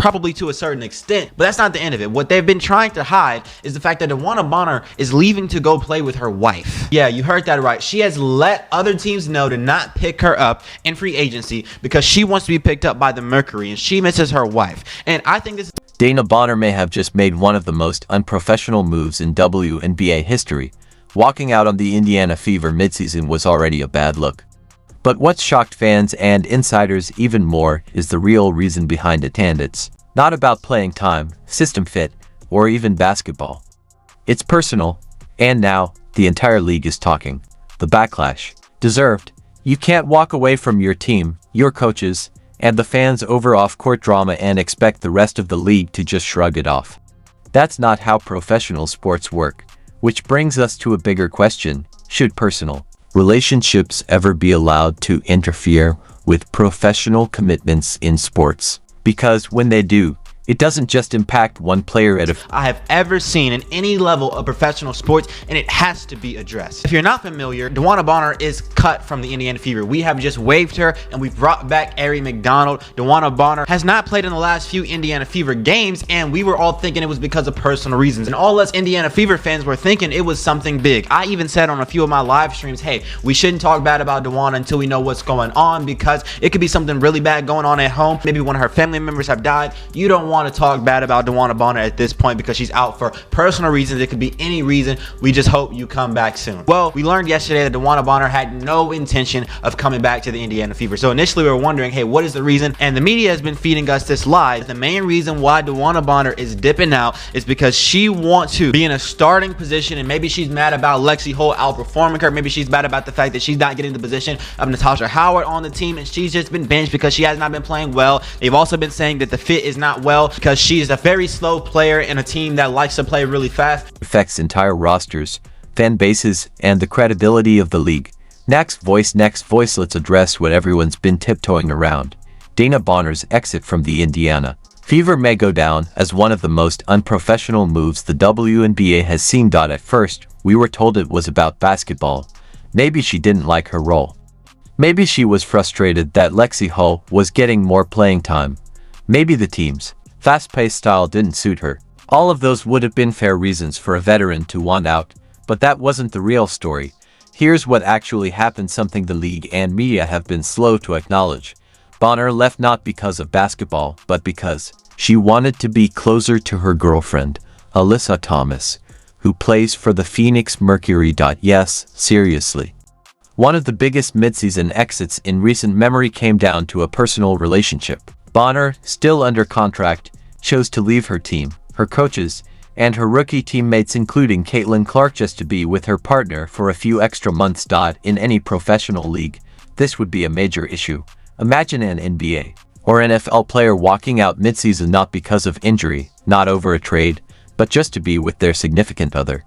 probably to a certain extent, but that's not the end of it. What they've been trying to hide is the fact that DeWanna Bonner is leaving to go play with her wife. Yeah, you heard that right. She has let other teams know to not pick her up in free agency because she wants to be picked up by the Mercury and she misses her wife. And I think this is DeWanna Bonner may have just made one of the most unprofessional moves in WNBA history. Walking out on the Indiana Fever midseason was already a bad look. But what shocked fans and insiders even more is the real reason behind it, and it's not about playing time, system fit, or even basketball. It's personal, and now the entire league is talking. The backlash. Deserved. You can't walk away from your team, your coaches, and the fans over off-court drama and expect the rest of the league to just shrug it off. That's not how professional sports work. Which brings us to a bigger question: should personal relationships ever be allowed to interfere with professional commitments in sports? Because when they do, it doesn't just impact one player at a I have ever seen in any level of professional sports, and it has to be addressed. If you're not familiar, DeWanna Bonner is cut from the Indiana Fever. We have just waived her, and we've brought back Ari McDonald. DeWanna Bonner has not played in the last few Indiana Fever games, and we were all thinking it was because of personal reasons. And all us Indiana Fever fans were thinking it was something big. I even said on a few of my live streams, hey, we shouldn't talk bad about DeWanna until we know what's going on, because it could be something really bad going on at home. Maybe one of her family members have died. You don't want to talk bad about DeWanna Bonner at this point because she's out for personal reasons. It could be any reason. We just hope you come back soon. Well, we learned yesterday that DeWanna Bonner had no intention of coming back to the Indiana Fever. So initially we were wondering, hey, what is the reason? And the media has been feeding us this lie. The main reason why DeWanna Bonner is dipping out is because she wants to be in a starting position, and maybe she's mad about Lexi Hull outperforming her. Maybe she's mad about the fact that she's not getting the position of Natasha Howard on the team, and she's just been benched because she has not been playing well. They've also been saying that the fit is not well because she's a very slow player in a team that likes to play really fast. Affects entire rosters, fan bases, and the credibility of the league. Next voice, let's address what everyone's been tiptoeing around. DeWanna Bonner's exit from the Indiana Fever may go down as one of the most unprofessional moves the WNBA has seen. At first, we were told it was about basketball. Maybe she didn't like her role. Maybe she was frustrated that Lexi Hull was getting more playing time. Maybe the team's fast-paced style didn't suit her. All of those would have been fair reasons for a veteran to want out, but that wasn't the real story. Here's what actually happened, something the league and media have been slow to acknowledge. Bonner left not because of basketball, but because she wanted to be closer to her girlfriend, Alyssa Thomas, who plays for the Phoenix Mercury. Yes, seriously. One of the biggest midseason exits in recent memory came down to a personal relationship. Bonner, still under contract, chose to leave her team, her coaches, and her rookie teammates including Caitlin Clark just to be with her partner for a few extra months. In any professional league, this would be a major issue. Imagine an NBA or NFL player walking out midseason not because of injury, not over a trade, but just to be with their significant other.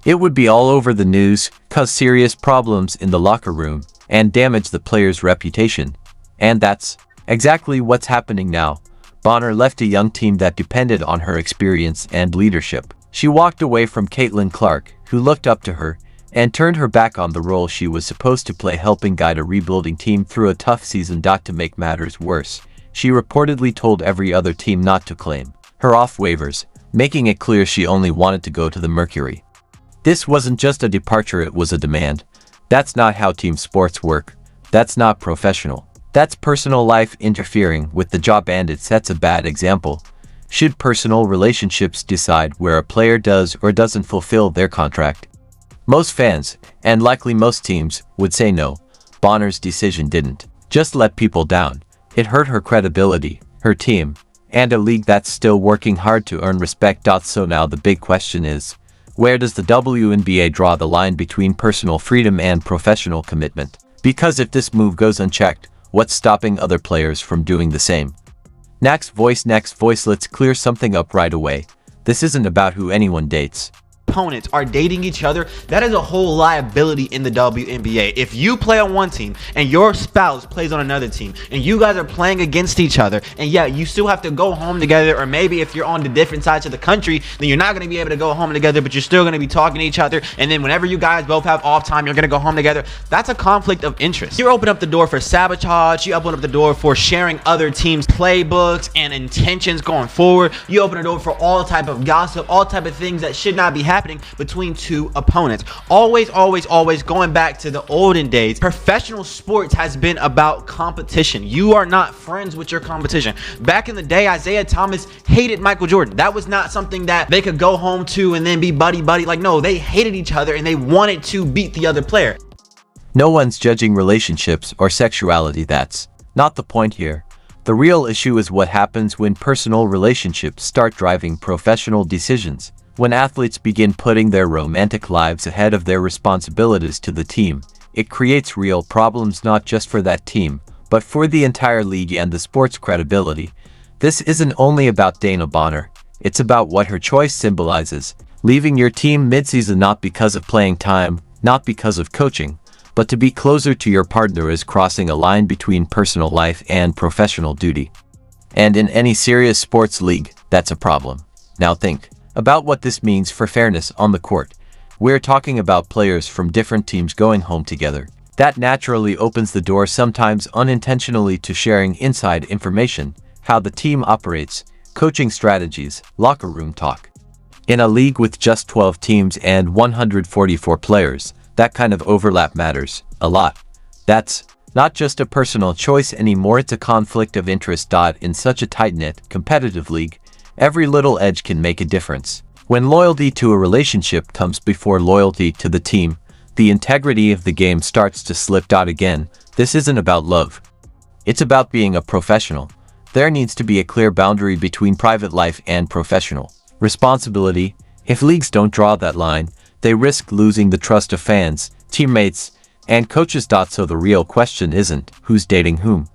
It would be all over the news, cause serious problems in the locker room, and damage the player's reputation. And that's exactly what's happening now. Bonner left a young team that depended on her experience and leadership. She walked away from Caitlin Clark, who looked up to her, and turned her back on the role she was supposed to play, helping guide a rebuilding team through a tough season. To make matters worse, she reportedly told every other team not to claim her off waivers, making it clear she only wanted to go to the Mercury. This wasn't just a departure, it was a demand. That's not how team sports work. That's not professional. That's personal life interfering with the job, and it sets a bad example. Should personal relationships decide where a player does or doesn't fulfill their contract? Most fans, and likely most teams, would say no. Bonner's decision didn't just let people down. It hurt her credibility, her team, and a league that's still working hard to earn respect. So now the big question is, where does the WNBA draw the line between personal freedom and professional commitment? Because if this move goes unchecked, what's stopping other players from doing the same? Next voice, let's clear something up right away. This isn't about who anyone dates. Opponents are dating each other. That is a whole liability in the WNBA. If you play on one team and your spouse plays on another team and you guys are playing against each other, and yeah, you still have to go home together, or maybe if you're on the different sides of the country, then you're not going to be able to go home together, but you're still going to be talking to each other, and then whenever you guys both have off time, you're going to go home together. That's a conflict of interest. You open up the door for sabotage. You open up the door for sharing other teams' playbooks and intentions going forward. You open the door for all type of gossip, all type of things that should not be happening between two opponents. Always going back to the olden days, professional sports has been about competition. You are not friends with your competition. Back in the day, Isaiah Thomas hated Michael Jordan. That was not something that they could go home to and then be buddy. Like, no, they hated each other and they wanted to beat the other player. No one's judging relationships or sexuality. That's not the point here. The real issue is what happens when personal relationships start driving professional decisions. When athletes begin putting their romantic lives ahead of their responsibilities to the team, it creates real problems not just for that team, but for the entire league and the sport's credibility. This isn't only about DeWanna Bonner, it's about what her choice symbolizes. Leaving your team mid-season not because of playing time, not because of coaching, but to be closer to your partner is crossing a line between personal life and professional duty. And in any serious sports league, that's a problem. Now think about what this means for fairness on the court. We're talking about players from different teams going home together. That naturally opens the door, sometimes unintentionally, to sharing inside information, how the team operates, coaching strategies, locker room talk. In a league with just 12 teams and 144 players, that kind of overlap matters a lot. That's not just a personal choice anymore, it's a conflict of interest. In such a tight-knit, competitive league, every little edge can make a difference. When loyalty to a relationship comes before loyalty to the team, the integrity of the game starts to slip. Again, this isn't about love. It's about being a professional. There needs to be a clear boundary between private life and professional responsibility. If leagues don't draw that line, they risk losing the trust of fans, teammates, and coaches. So the real question isn't who's dating whom.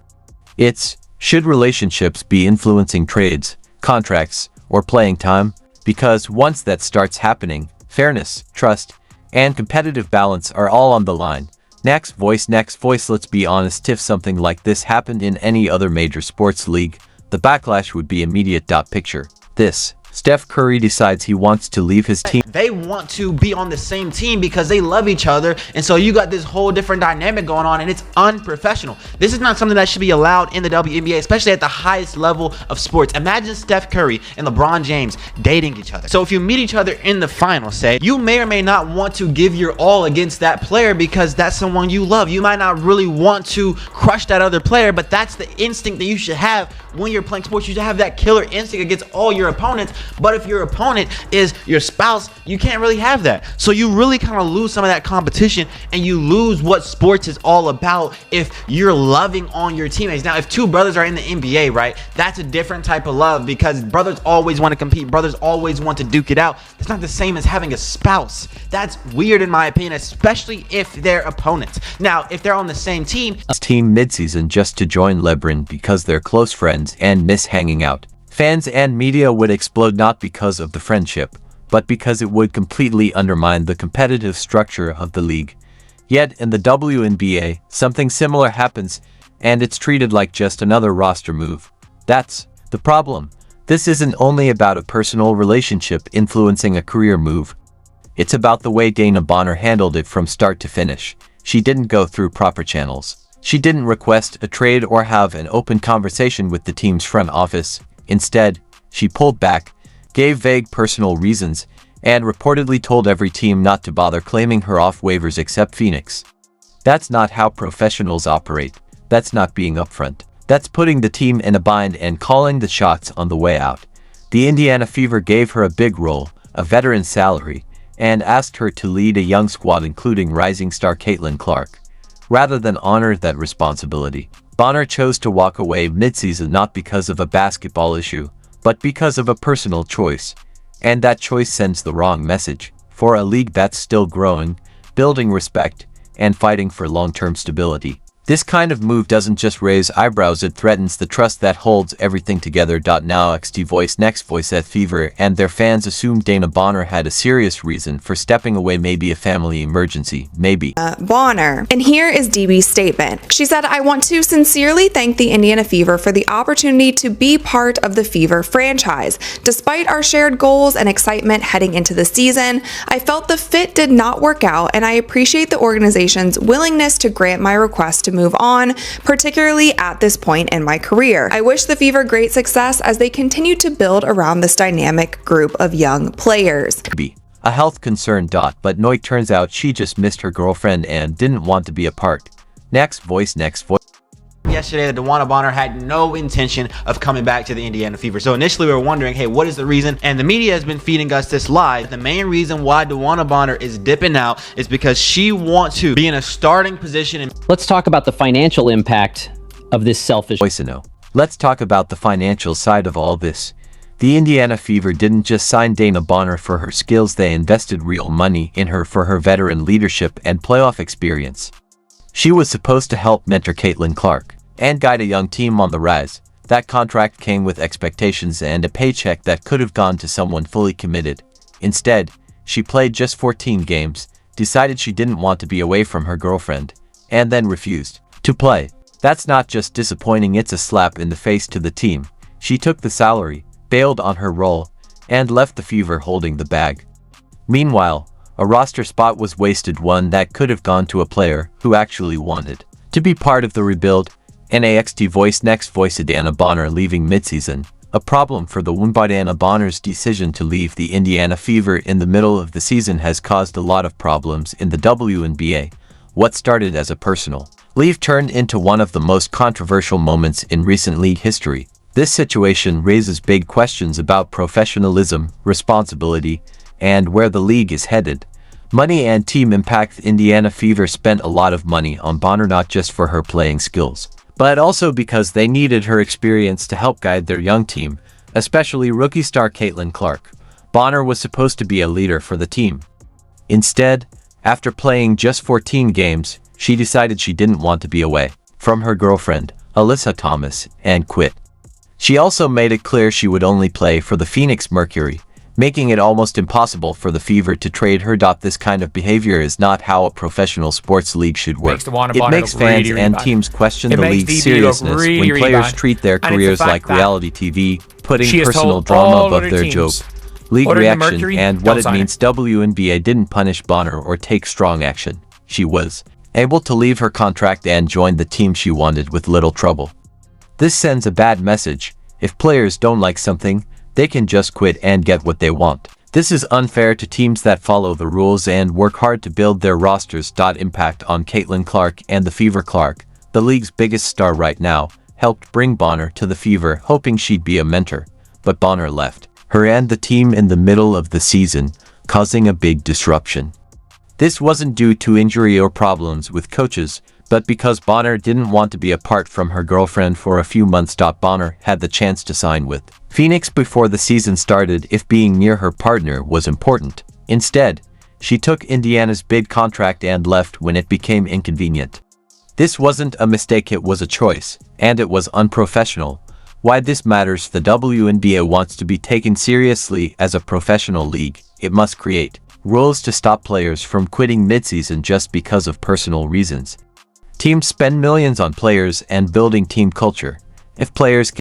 It's, should relationships be influencing trades, contracts, or playing time? Because once that starts happening, fairness, trust, and competitive balance are all on the line. Next voice. Let's be honest, if something like this happened in any other major sports league, the backlash would be immediate. Picture this. Steph Curry decides he wants to leave his team. They want to be on the same team because they love each other, and so you got this whole different dynamic going on, and it's unprofessional. This is not something that should be allowed in the WNBA, especially at the highest level of sports. Imagine Steph Curry and LeBron James dating each other. So if you meet each other in the final, say, you may or may not want to give your all against that player because that's someone you love. You might not really want to crush that other player, but that's the instinct that you should have when you're playing sports. You should have that killer instinct against all your opponents. But if your opponent is your spouse, you can't really have that. So you really kind of lose some of that competition, and you lose what sports is all about if you're loving on your teammates. Now, if two brothers are in the NBA, right, that's a different type of love because brothers always want to compete. Brothers always want to duke it out. It's not the same as having a spouse. That's weird in my opinion, especially if they're opponents. Now, if they're on the same team Midseason just to join LeBron because they're close friends and miss hanging out. Fans and media would explode not because of the friendship, but because it would completely undermine the competitive structure of the league. Yet in the WNBA, something similar happens, and it's treated like just another roster move. That's the problem. This isn't only about a personal relationship influencing a career move. It's about the way DeWanna Bonner handled it from start to finish. She didn't go through proper channels. She didn't request a trade or have an open conversation with the team's front office. Instead, she pulled back, gave vague personal reasons, and reportedly told every team not to bother claiming her off waivers except Phoenix. That's not how professionals operate. That's not being upfront. That's putting the team in a bind and calling the shots on the way out. The Indiana Fever gave her a big role, a veteran salary, and asked her to lead a young squad including rising star Caitlin Clark. Rather than honor that responsibility, Bonner chose to walk away mid-season not because of a basketball issue, but because of a personal choice. And that choice sends the wrong message for a league that's still growing, building respect, and fighting for long-term stability. This kind of move doesn't just raise eyebrows, it threatens the trust that holds everything together. Now next voice at Fever and their fans assumed DeWanna Bonner had a serious reason for stepping away, maybe a family emergency, maybe. Bonner. And here is DB's statement. She said, "I want to sincerely thank the Indiana Fever for the opportunity to be part of the Fever franchise. Despite our shared goals and excitement heading into the season, I felt the fit did not work out, and I appreciate the organization's willingness to grant my request to to move on, particularly at this point in my career. I wish the Fever great success as they continue to build around this dynamic group of young players. A health concern. But no, it turns out she just missed her girlfriend and didn't want to be apart. Next voice. Yesterday, the DeWanna Bonner had no intention of coming back to the Indiana Fever. So initially we were wondering, hey, what is the reason? And the media has been feeding us this lie. The main reason why DeWanna Bonner is dipping out is because she wants to be in a starting position. Let's talk about the financial impact of this selfish voice. Let's talk about the financial side of all this. The Indiana Fever didn't just sign DeWanna Bonner for her skills, they invested real money in her for her veteran leadership and playoff experience. She was supposed to help mentor Caitlin Clark and guide a young team on the rise. That contract came with expectations and a paycheck that could have gone to someone fully committed. Instead, she played just 14 games, decided she didn't want to be away from her girlfriend, and then refused to play. That's not just disappointing, it's a slap in the face to the team. She took the salary, bailed on her role, and left the Fever holding the bag. Meanwhile, a roster spot was wasted, one that could have gone to a player who actually wanted to be part of the rebuild. Next voice. DeWanna Bonner leaving midseason. A problem for the DeWanna Bonner's decision to leave the Indiana Fever in the middle of the season has caused a lot of problems in the WNBA. What started as a personal leave turned into one of the most controversial moments in recent league history. This situation raises big questions about professionalism, responsibility, and where the league is headed. Money and team impact. Indiana Fever spent a lot of money on Bonner, not just for her playing skills, but also because they needed her experience to help guide their young team, especially rookie star Caitlin Clark. Bonner was supposed to be a leader for the team. Instead, after playing just 14 games, she decided she didn't want to be away from her girlfriend, Alyssa Thomas, and quit. She also made it clear she would only play for the Phoenix Mercury, making it almost impossible for the Fever to trade her. This kind of behavior is not how a professional sports league should work. It makes fans and teams question the league's seriousness when players treat their careers like reality TV, putting personal drama above their job. League reaction and what it means. WNBA didn't punish Bonner or take strong action. She was able to leave her contract and join the team she wanted with little trouble. This sends a bad message. If players don't like something, they can just quit and get what they want. This is unfair to teams that follow the rules and work hard to build their rosters. Impact on Caitlin Clark and the Fever. Clark, the league's biggest star right now, helped bring Bonner to the Fever, hoping she'd be a mentor. But Bonner left her and the team in the middle of the season, causing a big disruption. This wasn't due to injury or problems with coaches, but because Bonner didn't want to be apart from her girlfriend for a few months. Bonner had the chance to sign with Phoenix before the season started if being near her partner was important. Instead, she took Indiana's big contract and left when it became inconvenient. This wasn't a mistake, it was a choice, and it was unprofessional. Why this matters: the WNBA wants to be taken seriously as a professional league. It must create rules to stop players from quitting midseason just because of personal reasons. Teams spend millions on players and building team culture. If players